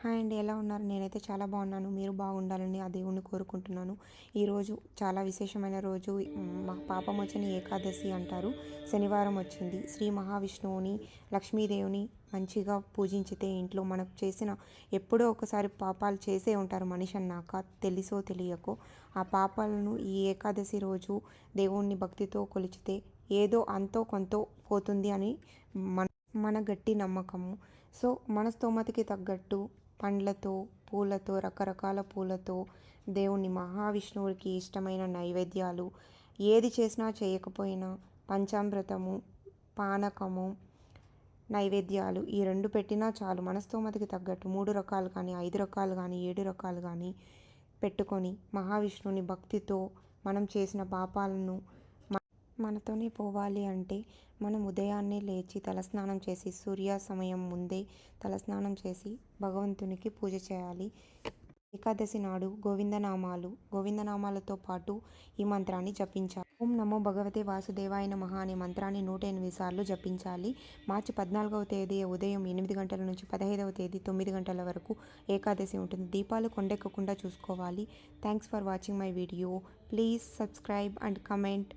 Hi అండి. ఎలా ఉన్నారు? నేనైతే చాలా బాగున్నాను. మీరు బాగుండాలని ఆ దేవుడిని కోరుకుంటున్నాను. ఈరోజు చాలా విశేషమైన రోజు. మా పాపమోచని ఏకాదశి అంటారు. శనివారం వచ్చింది. శ్రీ మహావిష్ణువుని, లక్ష్మీదేవిని మంచిగా పూజించితే ఇంట్లో మనకు చేసిన ఎప్పుడో ఒకసారి పాపాలు చేసే ఉంటారు మనిషి అన్నాక, తెలుసో తెలియకో. ఆ పాపాలను ఈ ఏకాదశి రోజు దేవుణ్ణి భక్తితో కొలిచితే ఏదో అంతో కొంతో పోతుంది అని మన మన గట్టి నమ్మకము. సో మన స్తోమతకి తగ్గట్టు పండ్లతో, పూలతో, రకరకాల పూలతో దేవుని మహావిష్ణువుకి ఇష్టమైన నైవేద్యాలు ఏది చేసినా చేయకపోయినా పంచామృతము, పానకము, నైవేద్యాలు ఈ 2 పెట్టినా చాలు. మన స్తోమతకి తగ్గట్టు 3 రకాలు కానీ, 5 రకాలు కానీ, 7 రకాలు కానీ పెట్టుకొని మహావిష్ణువుని భక్తితో మనం చేసిన పాపాలను మనతోనే పోవాలి అంటే మనం ఉదయాన్నే లేచి తలస్నానం చేసి సూర్యాస్తమయం ముందే తలస్నానం చేసి భగవంతునికి పూజ చేయాలి. ఏకాదశి నాడు గోవిందనామాలతో పాటు ఈ మంత్రాన్ని జపించాలి. ఓం నమో భగవతే వాసుదేవాయ నమః అనే మంత్రాన్ని 108 సార్లు జపించాలి. మార్చి 14వ తేదీ ఉదయం 8 గంటల నుంచి 15వ తేదీ 9 గంటల వరకు ఏకాదశి ఉంటుంది. దీపాలు కొండెక్కకుండా చూసుకోవాలి. Thanks for watching my video. Please subscribe and comment.